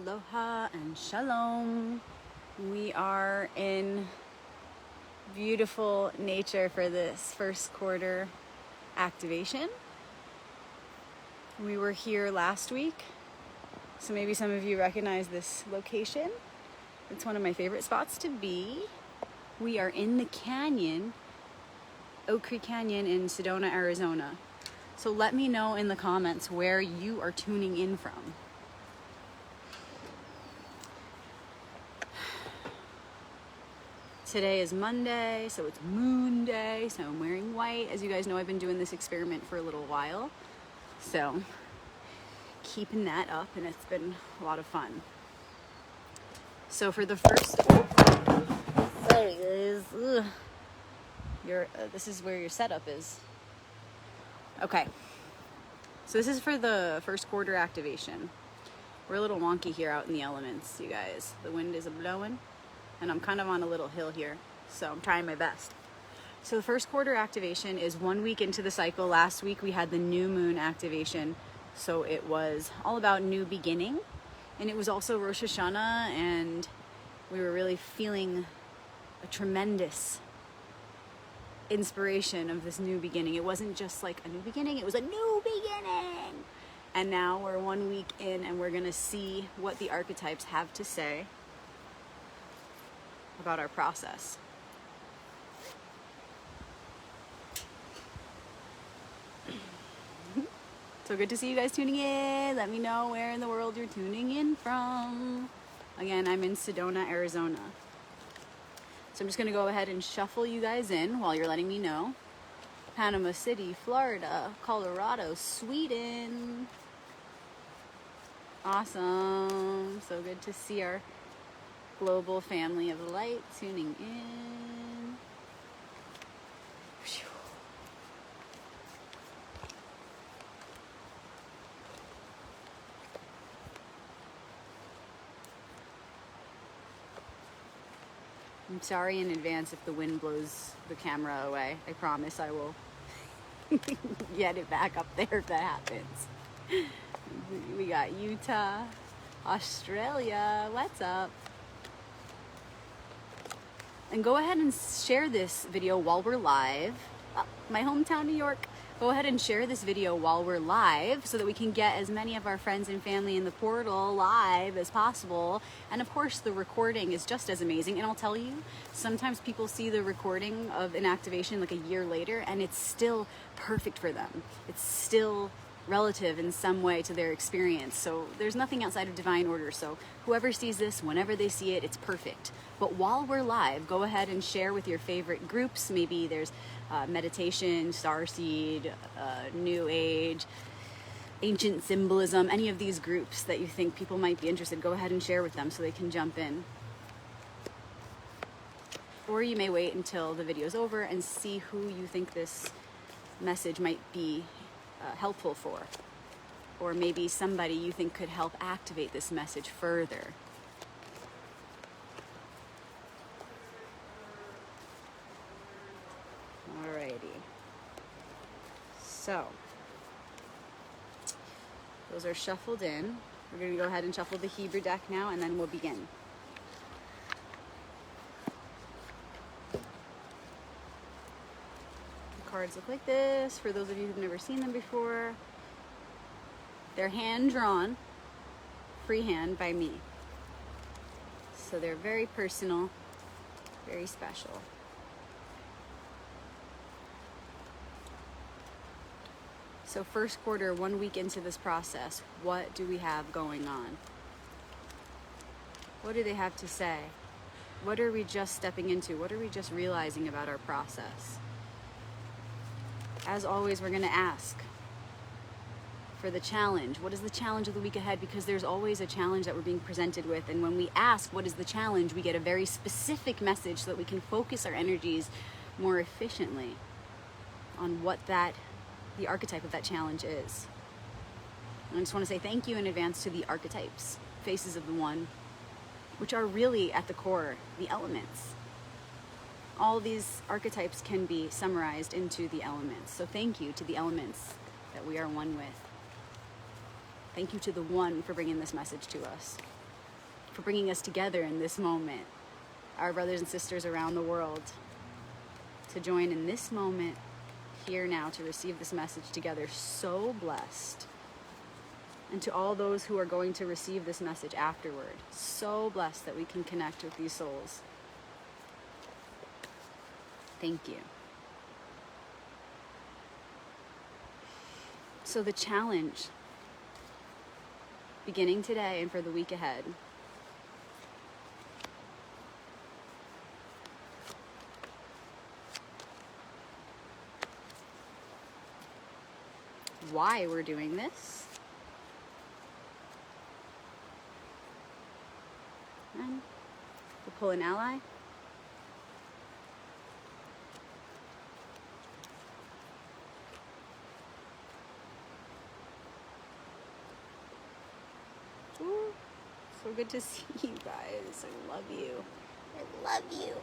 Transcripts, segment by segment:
Aloha and shalom. We are in beautiful nature for this first quarter activation. We were here last week, so maybe some of you recognize this location. It's one of my favorite spots to be. We are in the canyon, Oak Creek Canyon in Sedona, Arizona. So let me know in the comments where you are tuning in from. Today is Monday, so it's Moon Day, so I'm wearing white. As you guys know, I've been doing this experiment for a little while, so keeping that up, and it's been a lot of fun. So for the first, sorry guys, this is where your setup is. Okay, so this is for the first quarter activation. We're a little wonky here out in the elements, you guys. The wind is blowing, and I'm kind of on a little hill here, so I'm trying my best. So the first quarter activation is 1 week into the cycle. Last week we had the new moon activation, so it was all about new beginning, and it was also Rosh Hashanah, and we were really feeling a tremendous inspiration of this new beginning. It wasn't just like a new beginning, it was a new beginning. And now we're 1 week in, and we're gonna see what the archetypes have to say about our process. So good to see you guys tuning in. Let me know where in the world you're tuning in from. Again, I'm in Sedona, Arizona. So I'm just gonna go ahead and shuffle you guys in while you're letting me know. Panama City, Florida, Colorado, Sweden. Awesome. So good to see our global family of light tuning in. Whew. I'm sorry in advance if the wind blows the camera away. I promise I will get it back up there if that happens. We got Utah, Australia. What's up? And go ahead and share this video while we're live. Oh, my hometown, New York. Go ahead and share this video while we're live so that we can get as many of our friends and family in the portal live as possible. And of course, the recording is just as amazing. And I'll tell you, sometimes people see the recording of an activation like a year later, and it's still perfect for them. It's still relative in some way to their experience. So there's nothing outside of divine order. So whoever sees this, whenever they see it, it's perfect. But while we're live, go ahead and share with your favorite groups. Maybe there's meditation, starseed, new age, ancient symbolism, any of these groups that you think people might be interested. Go ahead and share with them so they can jump in. Or you may wait until the video's over and see who you think this message might be helpful for, or maybe somebody you think could help activate this message further. Alrighty, so those are shuffled in. We're going to go ahead and shuffle the Hebrew deck now, and then we'll begin. Cards look like this. For those of you who've never seen them before, they're hand drawn, freehand by me. So they're very personal, very special. So first quarter, 1 week into this process, what do we have going on? What do they have to say? What are we just stepping into? What are we just realizing about our process? As always, we're going to ask for the challenge. What is the challenge of the week ahead? Because there's always a challenge that we're being presented with. And when we ask what is the challenge, we get a very specific message so that we can focus our energies more efficiently on what the archetype of that challenge is. And I just want to say thank you in advance to the archetypes, faces of the one, which are really at the core, the elements. All these archetypes can be summarized into the elements. So thank you to the elements that we are one with. Thank you to the one for bringing this message to us. for bringing us together in this moment, our brothers and sisters around the world, to join in this moment here now to receive this message together. So blessed. And to all those who are going to receive this message afterward, so blessed that we can connect with these souls. Thank you. So the challenge, beginning today and for the week ahead, why we're doing this, and we'll pull an ally. Ooh, so good to see you guys. I love you. I love you.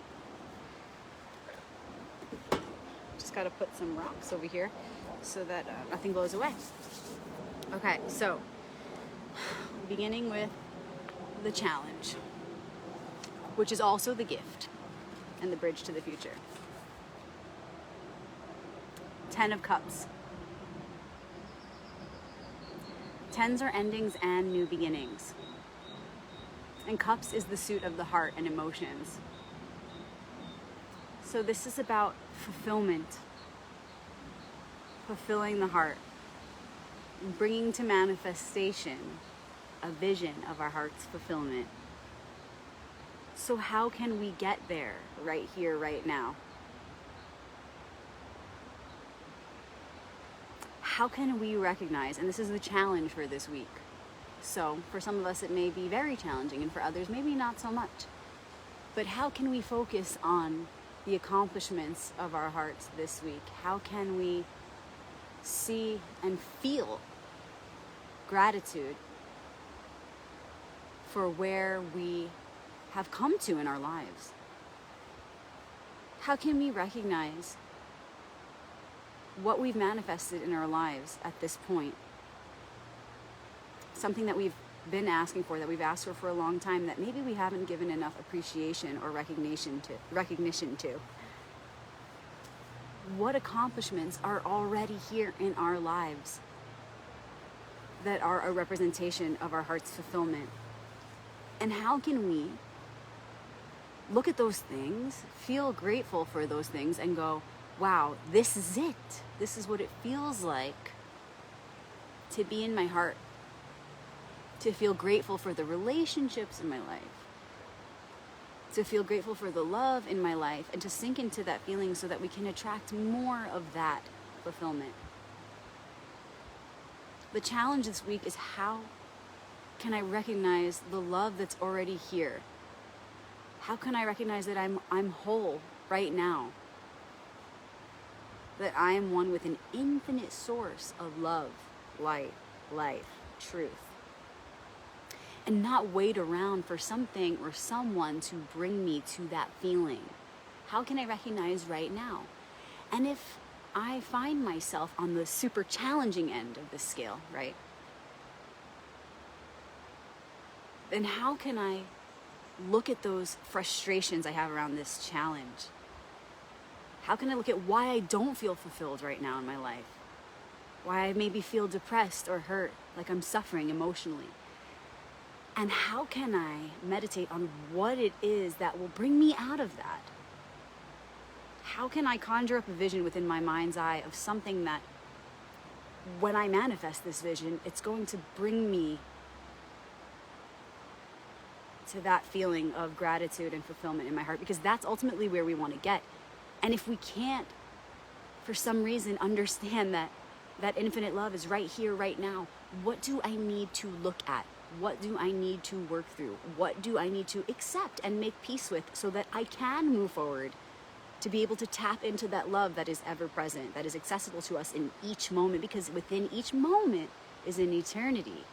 Just gotta put some rocks over here so that nothing blows away. Okay, so beginning with the challenge, which is also the gift and the bridge to the future. 10 of Cups. Tens are endings and new beginnings. And Cups is the suit of the heart and emotions. So this is about fulfillment, fulfilling the heart, bringing to manifestation a vision of our heart's fulfillment. So how can we get there right here, right now? How can we recognize, and this is the challenge for this week. So for some of us it may be very challenging, and for others maybe not so much. But how can we focus on the accomplishments of our hearts this week? How can we see and feel gratitude for where we have come to in our lives? How can we recognize what we've manifested in our lives at this point? Something that we've been asking for, that we've asked for a long time, that maybe we haven't given enough appreciation or recognition to. What accomplishments are already here in our lives that are a representation of our heart's fulfillment? And how can we look at those things, feel grateful for those things, and go, wow, this is it. This is what it feels like to be in my heart, to feel grateful for the relationships in my life, to feel grateful for the love in my life, and to sink into that feeling so that we can attract more of that fulfillment. The challenge this week is, how can I recognize the love that's already here? How can I recognize that I'm whole right now? That I am one with an infinite source of love, light, life, truth. And not wait around for something or someone to bring me to that feeling. How can I recognize right now? And if I find myself on the super challenging end of the scale, right? Then how can I look at those frustrations I have around this challenge? How can I look at why I don't feel fulfilled right now in my life? Why I maybe feel depressed or hurt, like I'm suffering emotionally? And how can I meditate on what it is that will bring me out of that? How can I conjure up a vision within my mind's eye of something that, when I manifest this vision, it's going to bring me to that feeling of gratitude and fulfillment in my heart? Because that's ultimately where we want to get. And if we can't, for some reason, understand that infinite love is right here, right now, what do I need to look at? What do I need to work through? What do I need to accept and make peace with so that I can move forward to be able to tap into that love that is ever present, that is accessible to us in each moment, because within each moment is an eternity.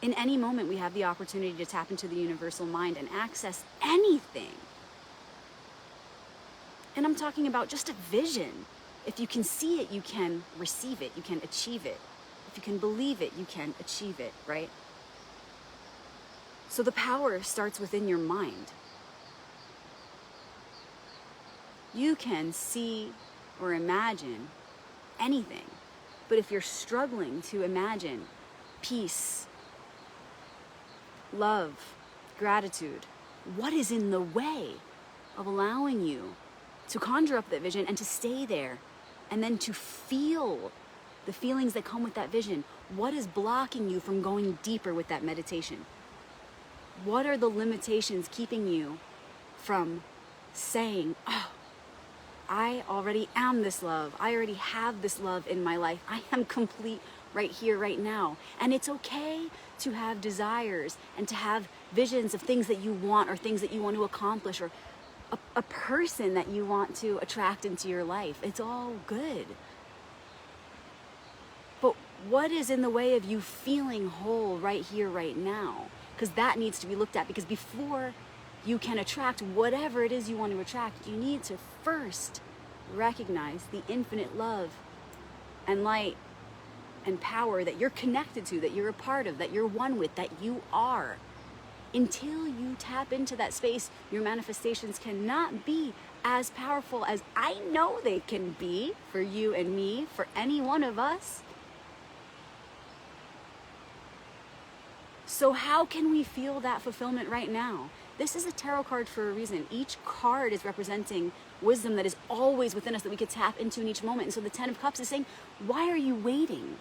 In any moment, we have the opportunity to tap into the universal mind and access anything. And I'm talking about just a vision. If you can see it, you can receive it, you can achieve it. If you can believe it, you can achieve it, right? So the power starts within your mind. You can see or imagine anything, but if you're struggling to imagine peace, love, gratitude, what is in the way of allowing you to conjure up that vision and to stay there and then to feel the feelings that come with that vision? What is blocking you from going deeper with that meditation? What are the limitations keeping you from saying, oh, I already am this love. I already have this love in my life. I am complete right here, right now. And it's okay to have desires and to have visions of things that you want or things that you want to accomplish or a person that you want to attract into your life. It's all good. But what is in the way of you feeling whole right here, right now? Because that needs to be looked at, because before you can attract whatever it is you want to attract, you need to first recognize the infinite love and light and power that you're connected to, that you're a part of, that you're one with, that you are. Until you tap into that space, your manifestations cannot be as powerful as I know they can be for you and me, for any one of us. So how can we feel that fulfillment right now? This is a tarot card for a reason. Each card is representing wisdom that is always within us, that we could tap into in each moment. And so the 10 of Cups is saying, why are you waiting?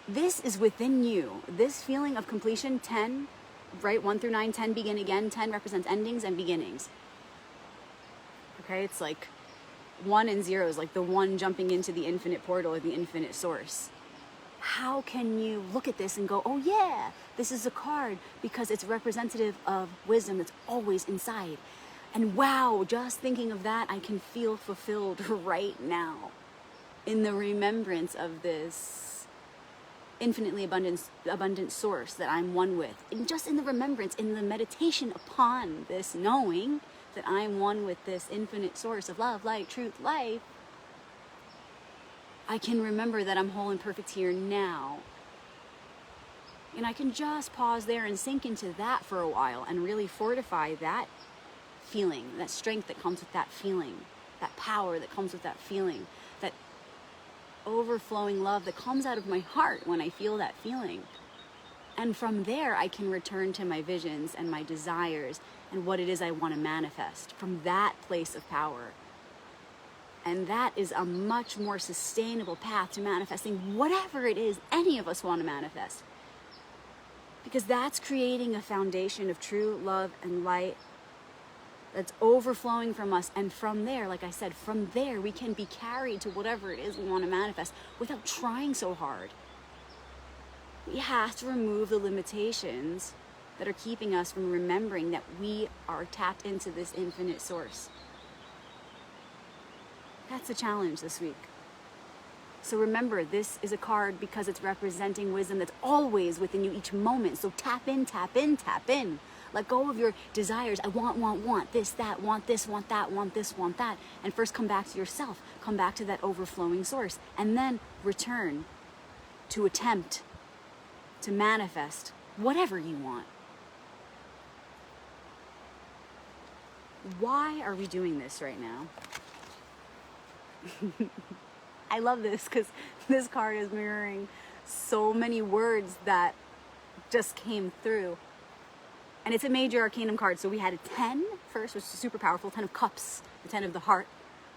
This is within you. This feeling of completion, 10, right? 1 through 9, 10 begin again. 10 represents endings and beginnings. Okay, it's like 1 and 0 is like the one jumping into the infinite portal or the infinite source. How can you look at this and go, oh yeah, this is a card because it's representative of wisdom that's always inside. And wow, just thinking of that, I can feel fulfilled right now in the remembrance of this infinitely abundant source that I'm one with. And just in the remembrance, in the meditation upon this knowing that I'm one with this infinite source of love, light, truth, life, I can remember that I'm whole and perfect here now. And I can just pause there and sink into that for a while and really fortify that feeling, that strength that comes with that feeling, that power that comes with that feeling, that overflowing love that comes out of my heart when I feel that feeling. And from there, I can return to my visions and my desires and what it is I want to manifest from that place of power. And that is a much more sustainable path to manifesting whatever it is any of us want to manifest. Because that's creating a foundation of true love and light that's overflowing from us. And from there, like I said, from there we can be carried to whatever it is we want to manifest without trying so hard. We have to remove the limitations that are keeping us from remembering that we are tapped into this infinite source. That's the challenge this week. So remember, this is a card because it's representing wisdom that's always within you each moment. So tap in, tap in, tap in. Let go of your desires. I want this, that, want this, want that, want this, want that. And first come back to yourself. Come back to that overflowing source. And then return to attempt to manifest whatever you want. Why are we doing this right now? I love this because this card is mirroring so many words that just came through. And it's a major arcanum card. So we had a 10 first, which is super powerful, 10 of Cups, the 10 of the heart.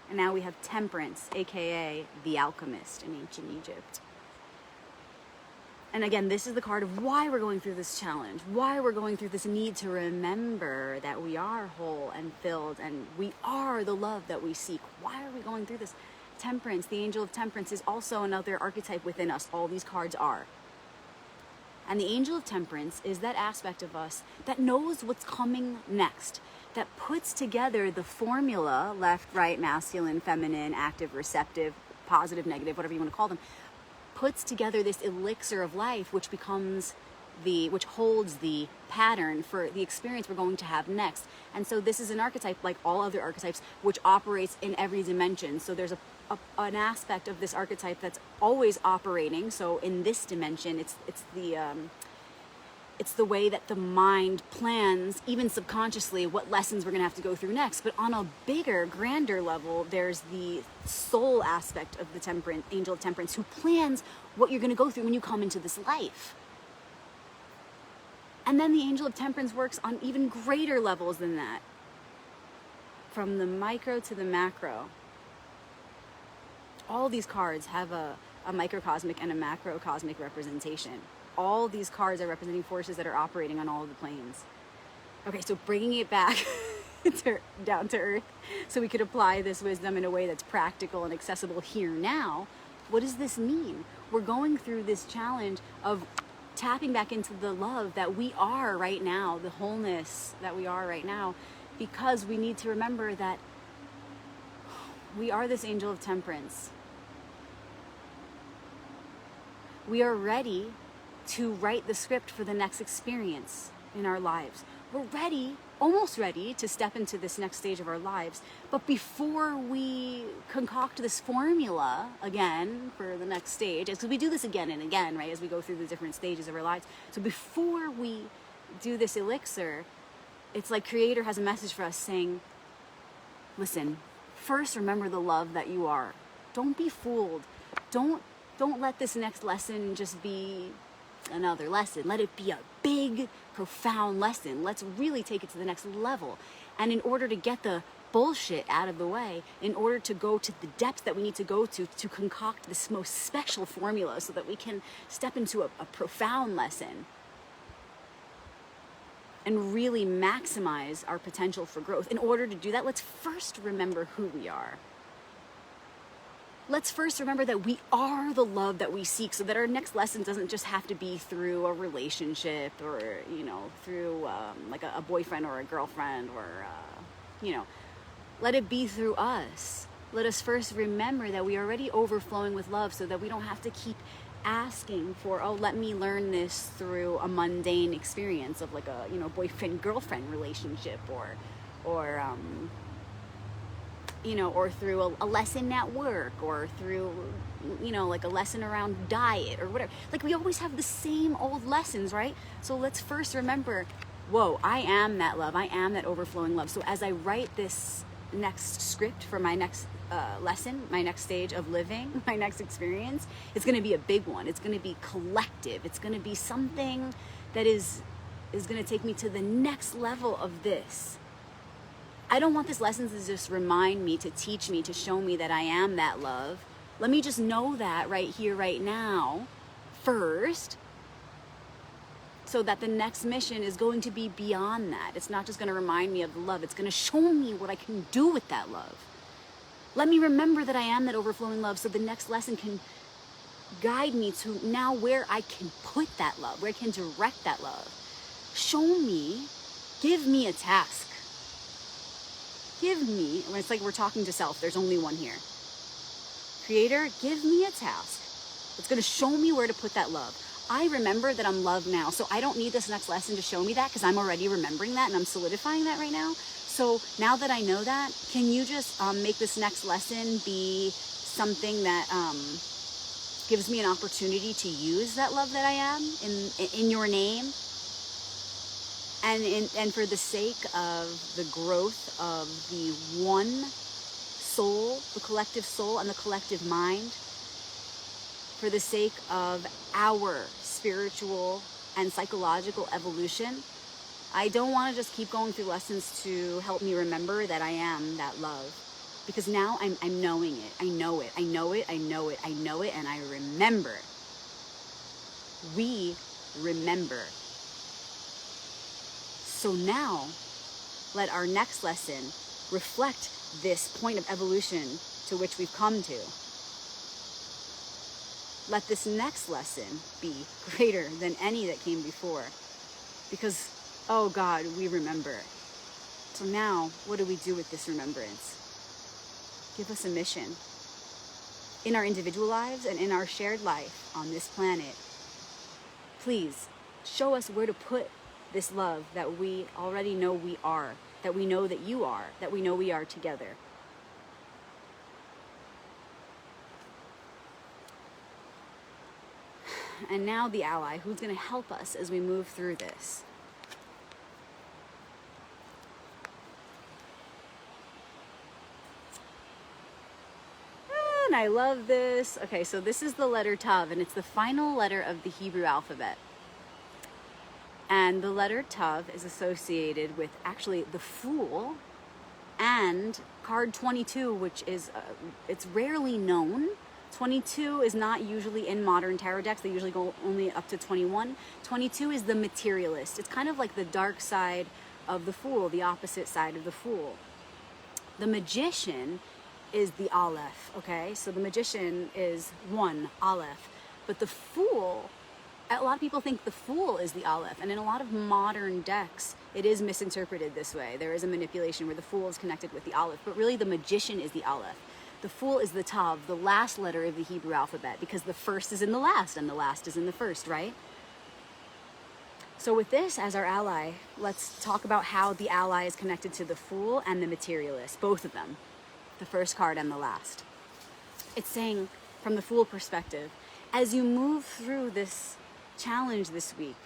And now we have Temperance, aka the alchemist in ancient Egypt. And again, this is the card of why we're going through this challenge, why we're going through this need to remember that we are whole and filled and we are the love that we seek. Why are we going through this? Temperance, the angel of temperance, is also another archetype within us. All these cards are. And the angel of temperance is that aspect of us that knows what's coming next, that puts together the formula, left, right, masculine, feminine, active, receptive, positive, negative, whatever you want to call them, puts together this elixir of life, which holds the pattern for the experience we're going to have next. And so this is an archetype like all other archetypes, which operates in every dimension. So there's a an aspect of this archetype that's always operating. So in this dimension, it's the way that the mind plans, even subconsciously, what lessons we're going to have to go through next. But on a bigger, grander level, there's the soul aspect of the angel of temperance, who plans what you're going to go through when you come into this life. And then the angel of temperance works on even greater levels than that, from the micro to the macro. All these cards have a microcosmic and a macrocosmic representation. All these cards are representing forces that are operating on all of the planes. Okay, so bringing it back down to earth so we could apply this wisdom in a way that's practical and accessible here now. What does this mean? We're going through this challenge of tapping back into the love that we are right now, the wholeness that we are right now, because we need to remember that we are this angel of temperance. We are ready to write the script for the next experience in our lives. We're ready, almost ready, to step into this next stage of our lives. But before we concoct this formula again for the next stage, because we do this again and again, right, as we go through the different stages of our lives. So before we do this elixir, it's like Creator has a message for us saying, listen, first remember the love that you are. Don't be fooled. Don't let this next lesson just be another lesson. Let it be a big, profound lesson. Let's really take it to the next level. And in order to get the bullshit out of the way, in order to go to the depths that we need to go to concoct this most special formula so that we can step into a profound lesson and really maximize our potential for growth. In order to do that, let's first remember who we are. Let's first remember that we are the love that we seek, so that our next lesson doesn't just have to be through a relationship or, through like a boyfriend or a girlfriend or, let it be through us. Let us first remember that we are already overflowing with love, so that we don't have to keep asking for, let me learn this through a mundane experience of like a, boyfriend-girlfriend relationship or through a lesson at work, or through, like a lesson around diet or whatever. Like, we always have the same old lessons, right? So let's first remember, whoa, I am that love. I am that overflowing love. So as I write this next script for my next lesson, my next stage of living, my next experience, it's going to be a big one. It's going to be collective. It's going to be something that is going to take me to the next level of this. I don't want this lesson to just remind me, to teach me, to show me that I am that love. Let me just know that right here, right now, first, so that the next mission is going to be beyond that. It's not just going to remind me of the love. It's going to show me what I can do with that love. Let me remember that I am that overflowing love, so the next lesson can guide me to now where I can put that love, where I can direct that love. Show me, give me a task. Give me, when it's like we're talking to self, there's only one here. Creator, give me a task that's going to show me where to put that love. I remember that I'm loved now, so I don't need this next lesson to show me that, because I'm already remembering that and I'm solidifying that right now. So now that I know that, can you just make this next lesson be something that gives me an opportunity to use that love that I am in your name? And for the sake of the growth of the one soul, the collective soul and the collective mind, for the sake of our spiritual and psychological evolution, I don't want to just keep going through lessons to help me remember that I am that love. Because now I'm knowing it. I know it. I know it. I know it. I know it. And I remember. We remember. So now, let our next lesson reflect this point of evolution to which we've come to. Let this next lesson be greater than any that came before. Because, oh God, we remember. So now, what do we do with this remembrance? Give us a mission. In our individual lives and in our shared life on this planet, please show us where to put this love that we already know we are, that we know that you are, that we know we are together. And now the ally, who's going to help us as we move through this. And I love this. Okay, so this is the letter Tav, and it's the final letter of the Hebrew alphabet. And the letter Tav is associated with actually the Fool and card 22, which is, it's rarely known. 22 is not usually in modern tarot decks. They usually go only up to 21. 22 is the materialist. It's kind of like the dark side of the Fool, the opposite side of the Fool. The Magician is the Aleph, okay? So the Magician is 1, Aleph. But the Fool, a lot of people think the Fool is the Aleph. And in a lot of modern decks, it is misinterpreted this way. There is a manipulation where the Fool is connected with the Aleph. But really, the Magician is the Aleph. The Fool is the Tav, the last letter of the Hebrew alphabet, because the first is in the last and the last is in the first, right? So with this as our ally, let's talk about how the ally is connected to the Fool and the materialist, both of them, the first card and the last. It's saying, from the Fool perspective, as you move through this challenge this week,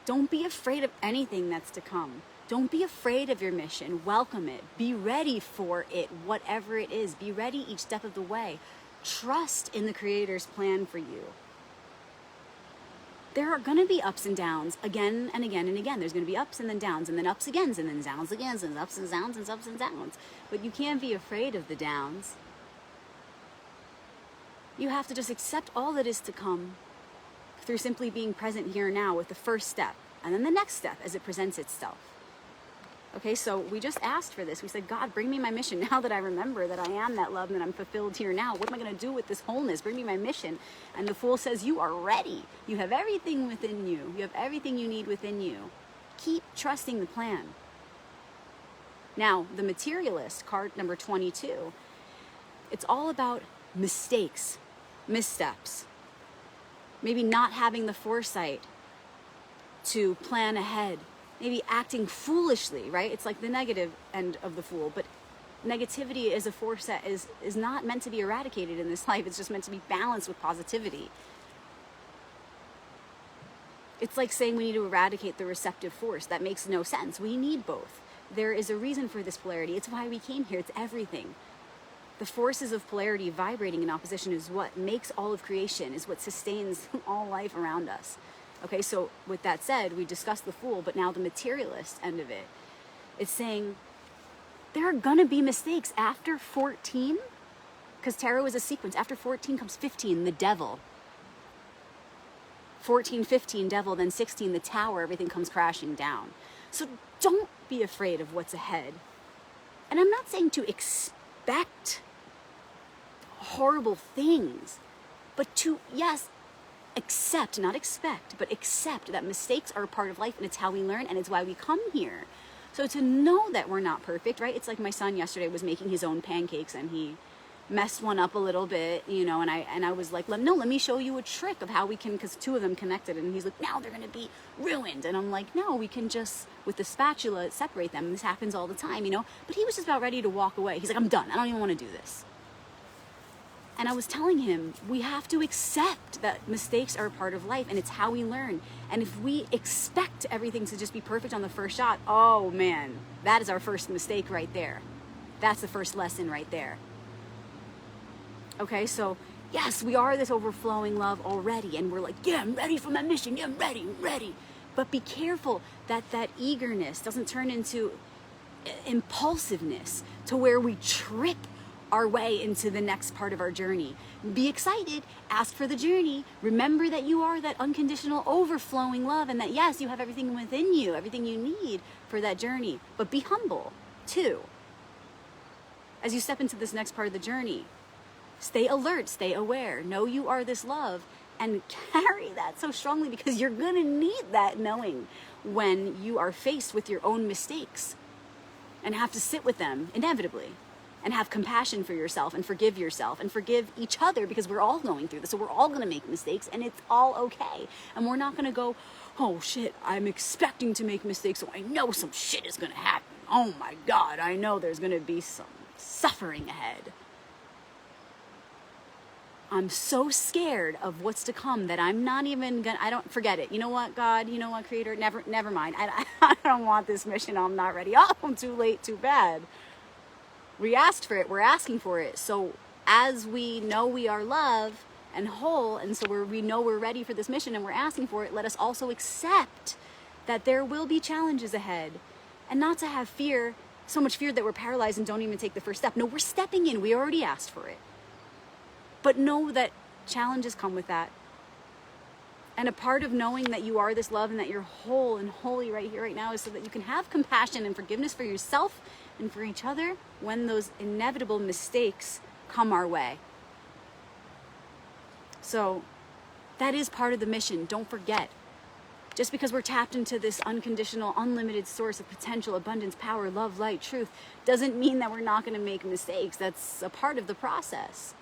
don't be afraid of anything that's to come. Don't be afraid of your mission. Welcome it. Be ready for it, whatever it is. Be ready each step of the way. Trust in the Creator's plan for you. There are going to be ups and downs again and again and again. There's going to be ups and then downs and then ups again and then downs again and ups and downs and ups and downs. But you can't be afraid of the downs. You have to just accept all that is to come through simply being present here and now with the first step and then the next step as it presents itself. Okay, so we just asked for this. We said, God, bring me my mission now that I remember that I am that love and that I'm fulfilled here now. What am I going to do with this wholeness? Bring me my mission. And the Fool says, you are ready. You have everything within you. You have everything you need within you. Keep trusting the plan. Now, the materialist, card number 22, it's all about mistakes, missteps. Maybe not having the foresight to plan ahead. Maybe acting foolishly, right? It's like the negative end of the Fool, but negativity is a force that is not meant to be eradicated in this life. It's just meant to be balanced with positivity. It's like saying we need to eradicate the receptive force. That makes no sense. We need both. There is a reason for this polarity. It's why we came here. It's everything. The forces of polarity vibrating in opposition is what makes all of creation, is what sustains all life around us. Okay, so with that said, we discussed the Fool, but now the materialist end of it. It's saying there are going to be mistakes after 14, because tarot is a sequence. After 14 comes 15, the devil. 14, 15, devil, then 16, the tower, everything comes crashing down. So don't be afraid of what's ahead. And I'm not saying to expect horrible things, but to, yes, accept, not expect, but accept that mistakes are a part of life and it's how we learn and it's why we come here. So to know that we're not perfect, right? It's like my son yesterday was making his own pancakes and he messed one up a little bit, you know, and I was like, let me show you a trick of how we can, because two of them connected, and he's like, now they're going to be ruined. And I'm like, no, we can just, with the spatula, separate them. This happens all the time, you know? But he was just about ready to walk away. He's like, I'm done. I don't even want to do this. And I was telling him, we have to accept that mistakes are a part of life and it's how we learn. And if we expect everything to just be perfect on the first shot, oh man, that is our first mistake right there. That's the first lesson right there. Okay, so yes, we are this overflowing love already. And we're like, yeah, I'm ready for my mission. Yeah, I'm ready. But be careful that that eagerness doesn't turn into impulsiveness to where we trip our way into the next part of our journey. Be excited, ask for the journey, remember that you are that unconditional overflowing love and that yes, you have everything within you, everything you need for that journey, but be humble too. As you step into this next part of the journey, stay alert, stay aware, know you are this love and carry that so strongly because you're gonna need that knowing when you are faced with your own mistakes and have to sit with them inevitably. And have compassion for yourself and forgive each other because we're all going through this. So we're all going to make mistakes and it's all okay. And we're not going to go, oh shit, I'm expecting to make mistakes. So I know some shit is going to happen. Oh my God, I know there's going to be some suffering ahead. I'm so scared of what's to come that I'm not even gonna, I don't, forget it. You know what, God, you know what, Creator, never mind. I don't want this mission. I'm not ready. Oh, I'm too late, too bad. We asked for it. We're asking for it. So as we know we are love and whole, and so we know we're ready for this mission and we're asking for it, let us also accept that there will be challenges ahead, and not to have fear, so much fear that we're paralyzed and don't even take the first step. No, we're stepping in. We already asked for it. But know that challenges come with that. And a part of knowing that you are this love and that you're whole and holy right here, right now, is so that you can have compassion and forgiveness for yourself and for each other when those inevitable mistakes come our way. So that is part of the mission. Don't forget. Just because we're tapped into this unconditional, unlimited source of potential, abundance, power, love, light, truth, doesn't mean that we're not going to make mistakes. That's a part of the process.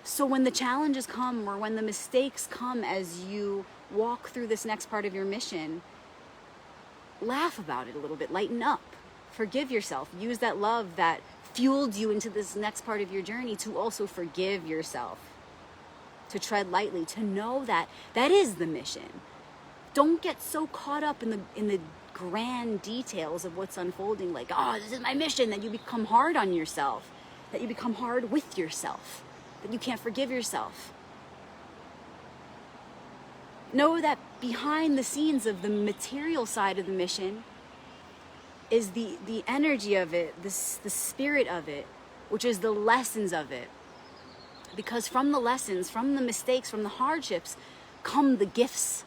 So when the challenges come, or when the mistakes come as you walk through this next part of your mission, laugh about it a little bit, lighten up, forgive yourself, use that love that fueled you into this next part of your journey to also forgive yourself, to tread lightly, to know that that is the mission. Don't get so caught up in the grand details of what's unfolding, like, oh, this is my mission, that you become hard on yourself, that you become hard with yourself, that you can't forgive yourself. Know that behind the scenes of the material side of the mission is the energy of it, the spirit of it, which is the lessons of it. Because from the lessons, from the mistakes, from the hardships, come the gifts,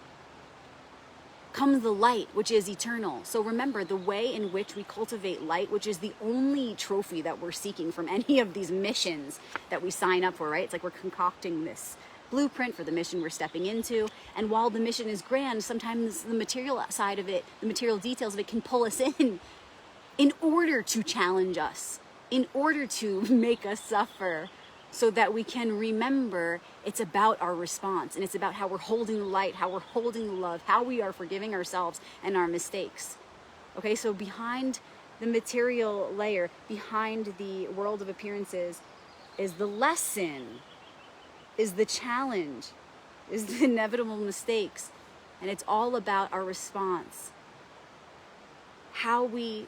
comes the light, which is eternal. So remember, the way in which we cultivate light, which is the only trophy that we're seeking from any of these missions that we sign up for, right? It's like we're concocting this blueprint for the mission we're stepping into. And while the mission is grand, sometimes the material side of it, the material details of it, can pull us in order to challenge us, in order to make us suffer, so that we can remember it's about our response, and it's about how we're holding the light, how we're holding the love, how we are forgiving ourselves and our mistakes. Okay, so behind the material layer, behind the world of appearances, is the lesson, is the challenge, is the inevitable mistakes. And it's all about our response. How we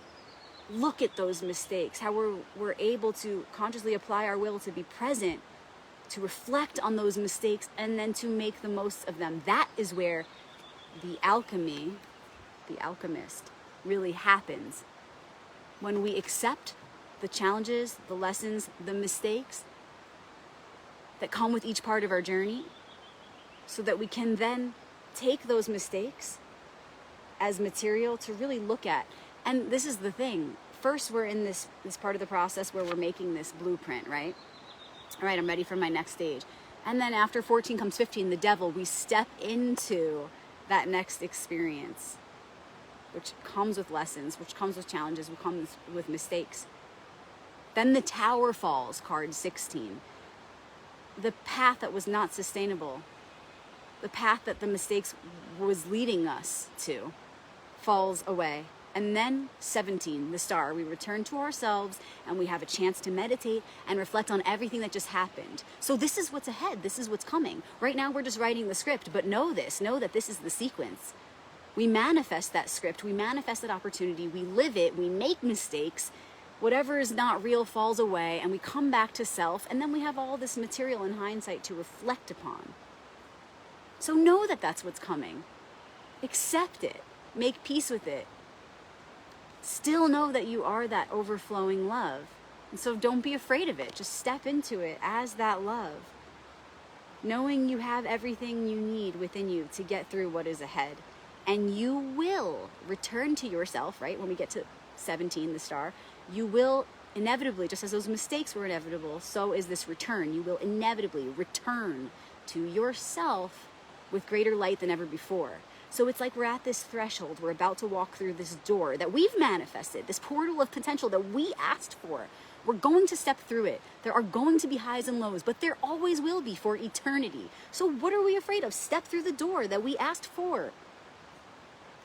look at those mistakes, how we're able to consciously apply our will to be present, to reflect on those mistakes, and then to make the most of them. That is where the alchemy, the alchemist, really happens. When we accept the challenges, the lessons, the mistakes that come with each part of our journey, so that we can then take those mistakes as material to really look at. And this is the thing. First, we're in this part of the process where we're making this blueprint, right? All right, I'm ready for my next stage. And then after 14 comes 15, the devil, we step into that next experience, which comes with lessons, which comes with challenges, which comes with mistakes. Then the tower falls, card 16. The path that was not sustainable, the path that the mistakes was leading us to, falls away. And then 17, the star, we return to ourselves and we have a chance to meditate and reflect on everything that just happened. So this is what's ahead. This is what's coming. Right now we're just writing the script, but know that this is the sequence. We manifest that script. We manifest that opportunity. We live it. We make mistakes. Whatever is not real falls away, and we come back to self, and then we have all this material in hindsight to reflect upon. So know that that's what's coming. Accept it. Make peace with it. Still know that you are that overflowing love. And so don't be afraid of it. Just step into it as that love. Knowing you have everything you need within you to get through what is ahead. And you will return to yourself, right? When we get to 17, the star, you will inevitably, just as those mistakes were inevitable, so is this return. You will inevitably return to yourself with greater light than ever before. So it's like we're at this threshold. We're about to walk through this door that we've manifested, this portal of potential that we asked for. We're going to step through it. There are going to be highs and lows, but there always will be for eternity. So what are we afraid of? Step through the door that we asked for.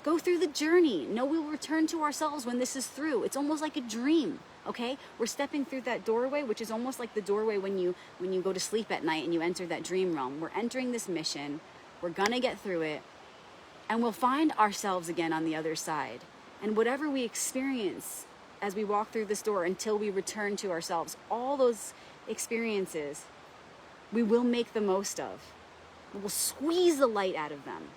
Go through the journey. Know we'll return to ourselves when this is through. It's almost like a dream. okay? We're stepping through that doorway, which is almost like the doorway when you go to sleep at night and you enter that dream realm. We're entering this mission. We're gonna get through it, and we'll find ourselves again on the other side. And whatever we experience as we walk through this door until we return to ourselves, all those experiences, we will make the most of. We'll squeeze the light out of them.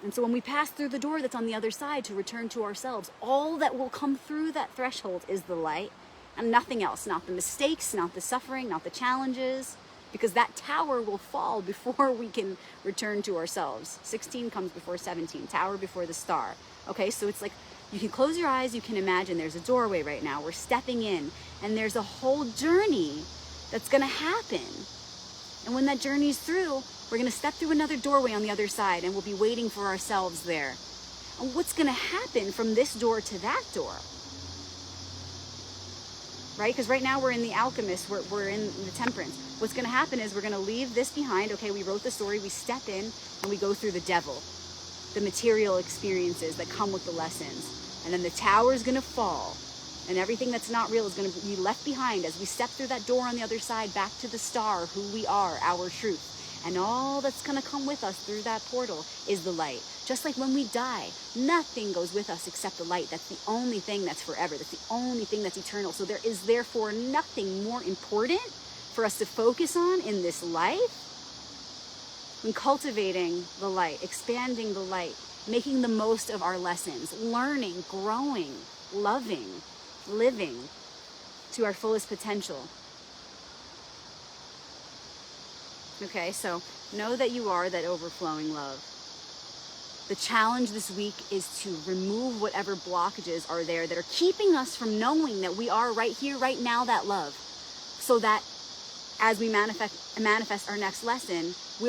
And so when we pass through the door that's on the other side to return to ourselves, all that will come through that threshold is the light and nothing else. Not the mistakes, not the suffering, not the challenges, because that tower will fall before we can return to ourselves. 16 comes before 17, tower before the star. Okay, so it's like you can close your eyes, you can imagine there's a doorway right now. We're stepping in, and there's a whole journey that's gonna happen. And when that journey's through, we're gonna step through another doorway on the other side, and we'll be waiting for ourselves there. And what's gonna happen from this door to that door? Right? Because right now we're in the alchemist, we're in the temperance. What's gonna happen is we're gonna leave this behind. Okay, we wrote the story, we step in, and we go through the devil, the material experiences that come with the lessons. And then the tower's gonna fall, and everything that's not real is gonna be left behind as we step through that door on the other side, back to the star, who we are, our truth. And all that's gonna come with us through that portal is the light. Just like when we die, nothing goes with us except the light. That's the only thing that's forever. That's the only thing that's eternal. So there is therefore nothing more important for us to focus on in this life when cultivating the light, expanding the light, making the most of our lessons, learning, growing, loving, living to our fullest potential. Okay, so know that you are that overflowing love. The challenge this week is to remove whatever blockages are there that are keeping us from knowing that we are right here, right now, that love. So that as we manifest our next lesson, we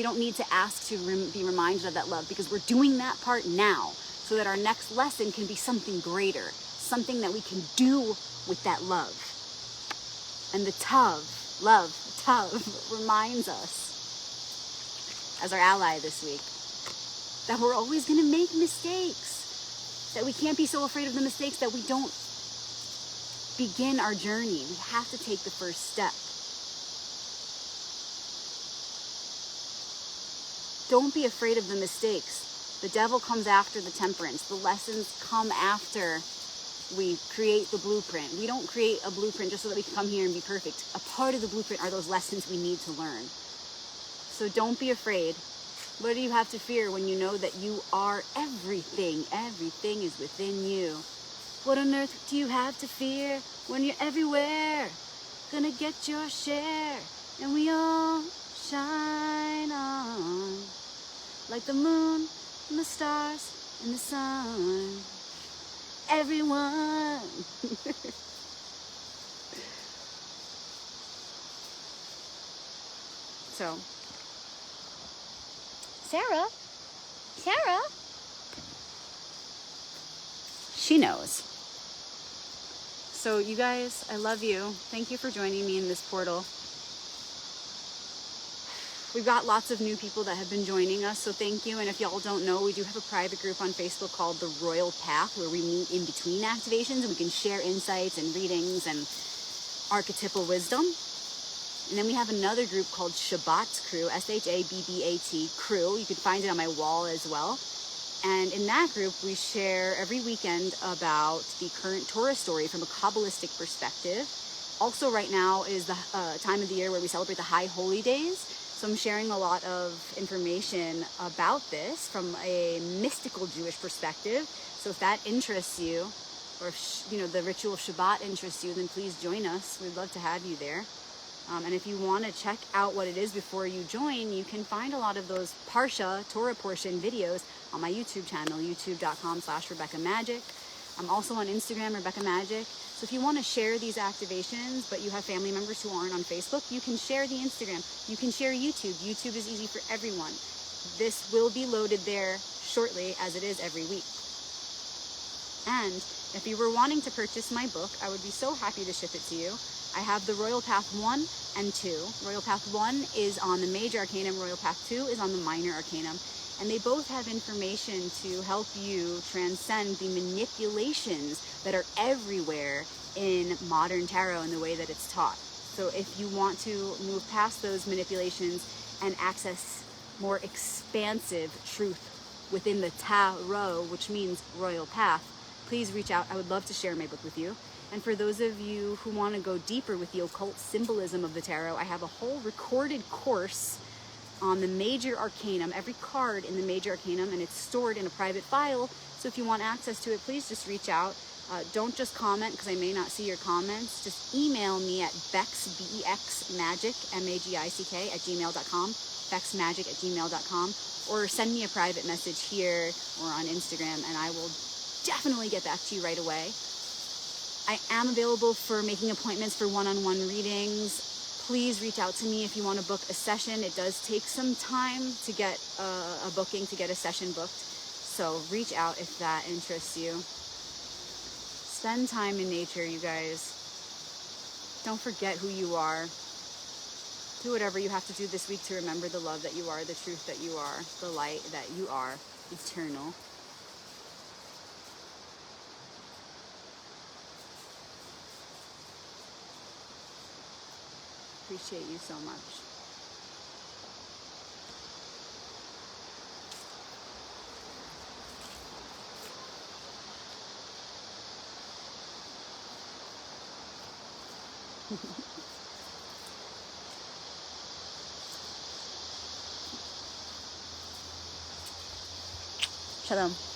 don't need to ask to be reminded of that love, because we're doing that part now, so that our next lesson can be something greater, something that we can do with that love. And the love reminds us, as our ally this week, that we're always going to make mistakes, that we can't be so afraid of the mistakes that we don't begin our journey. We have to take the first step. Don't be afraid of the mistakes. The devil comes after the temperance. The lessons come after we create the blueprint. We don't create a blueprint just so that we can come here and be perfect. A part of the blueprint are those lessons we need to learn. So don't be afraid. What do you have to fear when you know that you are everything? Everything is within you. What on earth do you have to fear when you're everywhere? Gonna get your share, and we all shine on like the moon and the stars and the sun. Everyone. So, Sarah, she knows. So you guys, I love you. Thank you for joining me in this portal. We've got lots of new people that have been joining us, so thank you. And if y'all don't know, we do have a private group on Facebook called The Royal Path, where we meet in between activations and we can share insights and readings and archetypal wisdom. And then we have another group called Shabbat Crew, S-H-A-B-B-A-T Crew. You can find it on my wall as well. And in that group, we share every weekend about the current Torah story from a Kabbalistic perspective. Also right now is the time of the year where we celebrate the High Holy Days. So I'm sharing a lot of information about this from a mystical Jewish perspective. So if that interests you, or if the ritual of Shabbat interests you, then please join us. We'd love to have you there. And if you want to check out what it is before you join, you can find a lot of those Parsha, Torah portion videos on my YouTube channel, youtube.com/RebeccaMagic. I'm also on Instagram, Rebecca Magic. So if you want to share these activations, but you have family members who aren't on Facebook, you can share the Instagram. You can share YouTube. YouTube is easy for everyone. This will be loaded there shortly, as it is every week. And if you were wanting to purchase my book, I would be so happy to ship it to you. I have the Royal Path 1 and 2. Royal Path 1 is on the Major Arcanum. Royal Path 2 is on the Minor Arcanum. And they both have information to help you transcend the manipulations that are everywhere in modern tarot in the way that it's taught. So if you want to move past those manipulations and access more expansive truth within the tarot, which means royal path, please reach out. I would love to share my book with you. And for those of you who want to go deeper with the occult symbolism of the tarot, I have a whole recorded course on the major arcanum, every card in the major arcanum, and it's stored in a private file. So if you want access to it, please just reach out. Don't just comment, because I may not see your comments. Just email me at bex, B-E-X, magic, M-A-G-I-C-K, at gmail.com, bexmagic@gmail.com, or send me a private message here or on Instagram, and I will definitely get back to you right away. I am available for making appointments for one-on-one readings. Please reach out to me if you want to book a session. It does take some time to get a booking, to get a session booked. So reach out if that interests you. Spend time in nature, you guys. Don't forget who you are. Do whatever you have to do this week to remember the love that you are, the truth that you are, the light that you are, eternal. Appreciate you so much. Shalom.